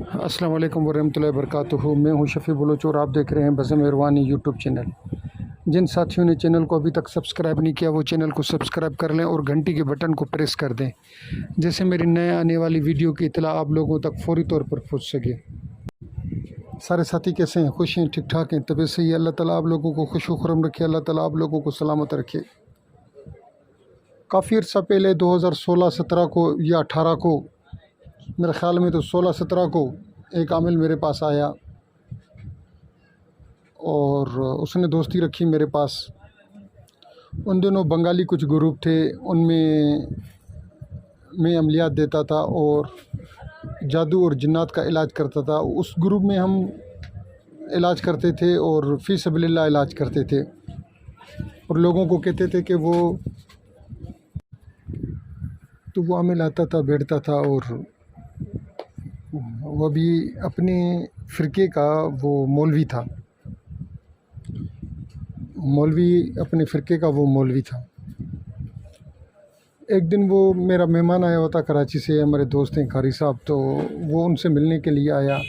अस्सलाम वालेकुम वरहमतुल्लाहि वबरकातुहू। मैं हूं शफ़ी बलोच और आप देख रहे हैं बज़ मेहरबानी यूट्यूब चैनल। जिन साथियों ने चैनल को अभी तक सब्सक्राइब नहीं किया वो चैनल को सब्सक्राइब कर लें और घंटी के बटन को प्रेस कर दें, जैसे मेरी नए आने वाली वीडियो की इत्तला आप लोगों तक फ़ौरी तौर पर पहुँच सके। सारे साथी कैसे हैं? खुश हैं? ठीक ठाक हैं? तबीयत सही है? अल्लाह ताला आप लोगों को खुश खुरम रखे, अल्लाह ताला आप लोगों को सलामत रखे। काफ़ी अर्सा पहले 2016-17 को या 18 को, मेरे ख़्याल में तो 16-17 को एक आमिल मेरे पास आया और उसने दोस्ती रखी मेरे पास। उन दिनों बंगाली कुछ ग्रुप थे, उनमें मैं अमलियात देता था और जादू और जिन्नात का इलाज करता था। उस ग्रुप में हम इलाज करते थे और फ़ी सबीलिल्लाह इलाज करते थे और लोगों को कहते थे कि वो आमिल आता था, बैठता था और वो भी अपने फ़िरके का वो मौलवी था, अपने फ़िरके का वो मौलवी था। एक दिन वो मेरा मेहमान आया हुआ था कराची से, हमारे दोस्त हैं कारी साहब, तो वो उनसे मिलने के लिए आया।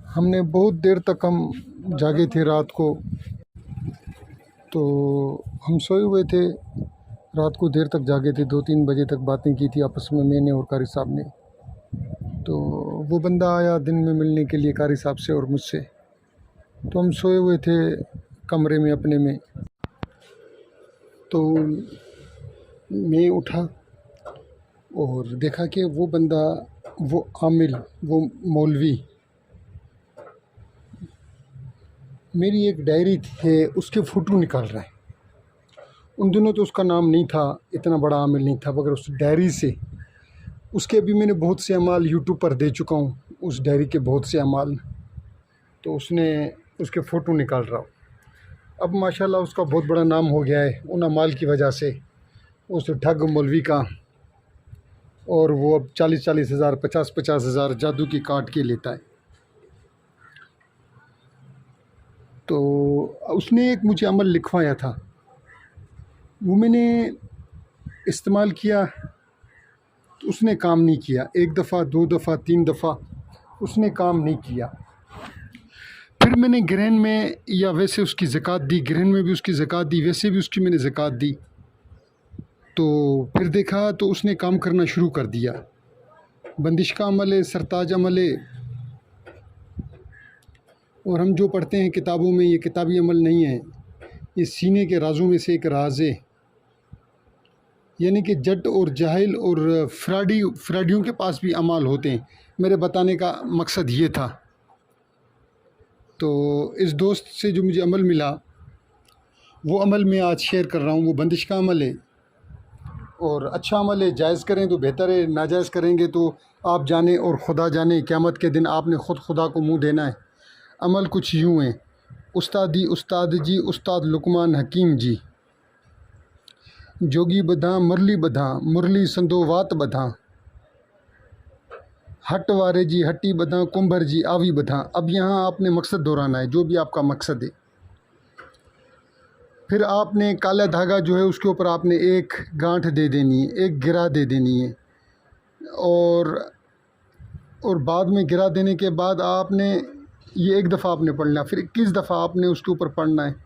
हमने बहुत देर तक हम जागे थे रात को, तो हम सोए हुए थे, रात को देर तक जागे थे, 2-3 बजे तक बातें की थी आपस में मैंने और कारी साहब ने। तो वो बंदा आया दिन में मिलने के लिए कारी साहब से और मुझसे। तो हम सोए हुए थे कमरे में अपने में, तो मैं उठा और देखा कि वो बंदा, वो आमिल, वो मौलवी मेरी एक डायरी थी उसके फ़ोटो निकाल रहा है। उन दिनों तो उसका नाम नहीं था, इतना बड़ा आमिल नहीं था, मगर उस डायरी से उसके अभी मैंने बहुत से अमाल यूट्यूब पर दे चुका हूँ, उस डायरी के बहुत से अमाल। तो उसने उसके फ़ोटो निकाल रहा हूँ। अब माशाल्लाह उसका बहुत बड़ा नाम हो गया है उन अमाल की वजह से, उस ठग मौलवी का। और वो अब 40-40 हज़ार, 50-50 हज़ार जादू की काट के लेता है। तो उसने एक मुझे अमल लिखवाया था, वो मैंने इस्तेमाल किया तो उसने काम नहीं किया। 1 दफ़ा, 2 दफ़ा, 3 दफ़ा उसने काम नहीं किया। फिर मैंने ग्रहण में या वैसे उसकी ज़कात दी, ग्रहण में भी उसकी ज़कात दी, वैसे भी उसकी मैंने ज़कात दी। तो फिर देखा तो उसने काम करना शुरू कर दिया। बंदिश का अमल है, सरताज अमल है, और हम जो पढ़ते हैं किताबों में ये किताबी अमल नहीं है, ये सीने के राज़ों में से एक राज है। यानी कि जट और जाहिल और फ्राडियों के पास भी अमाल होते हैं। मेरे बताने का मकसद ये था। तो इस दोस्त से जो मुझे अमल मिला वो अमल मैं आज शेयर कर रहा हूँ। वो बंदिश का अमल है और अच्छा अमल है। जायज़ करें तो बेहतर है, नाजायज़ करेंगे तो आप जाने और खुदा जाने। क़यामत के दिन आपने ख़ुद खुदा को मुँह देना है। अमल कुछ यूँ है। उस्ताद जी उस्ताद लुकमान हकीम जी, जोगी बधा मरली बधा, मुरली संदोवात बधा, हट वारे जी हट्टी बधा, कुंभर जी आवी बधा। अब यहाँ आपने मकसद दोहराना है, जो भी आपका मकसद है। फिर आपने काला धागा जो है उसके ऊपर आपने एक गांठ दे देनी है, एक गिरा दे देनी है, और बाद में गिरा देने के बाद आपने ये एक दफ़ा आपने पढ़ना, फिर 21 दफ़ा आपने उसके ऊपर पढ़ना है।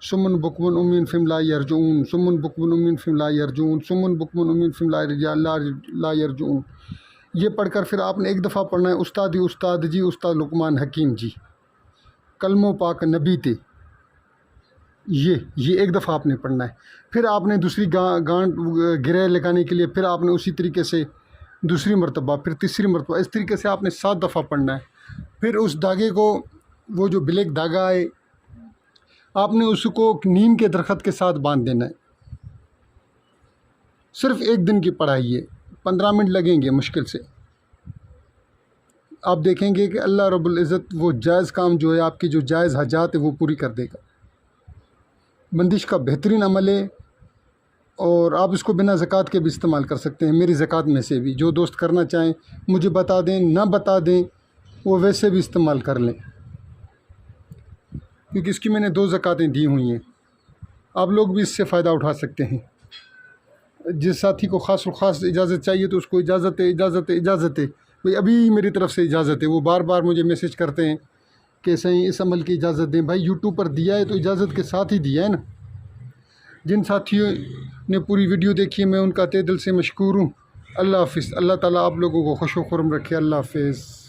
सुमन बुकमन उम्मीन फ़िम ला यरजून, सुमन बुकमन उम्मीन फ़िम ला यरजून, सुमन बुकमन उम्मीन फ़िम ला यरजून। ये पढ़कर फिर आपने एक दफ़ा पढ़ना है उस्ताद जी उस्ताद लुकमान हकीम जी, कलमो पाक नबी थे। ये एक दफ़ा आपने पढ़ना है। फिर आपने दूसरी गांठ गिरह लगाने के लिए फिर आपने उसी तरीके से दूसरी मरतबा, फिर तीसरी मरतबा, इस तरीके से आपने 7 दफ़ा पढ़ना है। फिर उस धागे को, वो जो ब्लैक धागा है, आपने उसको नीम के दरख्त के साथ बांध देना है। सिर्फ़ 1 दिन की पढ़ाई है, 15 मिनट लगेंगे मुश्किल से। आप देखेंगे कि अल्लाह रब्बुल इज़्ज़त वो जायज़ काम जो है, आपकी जो जायज़ हाजात है वो पूरी कर देगा। बंदिश का बेहतरीन अमल है और आप इसको बिना ज़कात के भी इस्तेमाल कर सकते हैं। मेरी ज़कात में से भी जो दोस्त करना चाहें मुझे बता दें, ना बता दें वो वैसे भी इस्तेमाल कर लें, क्योंकि इसकी मैंने 2 ज़कातें दी हुई हैं। आप लोग भी इससे फ़ायदा उठा सकते हैं। जिस साथी को ख़ास इजाज़त चाहिए तो उसको इजाज़त है। بھائی ابھی میری طرف سے اجازت ہے. وہ بار بار مجھے میسیج کرتے ہیں کہ صحیح اس عمل کی اجازت دیں. بھائی یوٹیوب پر دیا ہے تو اجازت کے ساتھ ہی دیا ہے نا. جن ساتھیوں نے پوری ویڈیو دیکھی ہے میں ان کا تہ دل سے مشکور ہوں. اللہ حافظ. اللہ تعالیٰ آپ لوگوں کو خوش و خرم رکھے. اللہ حافظ.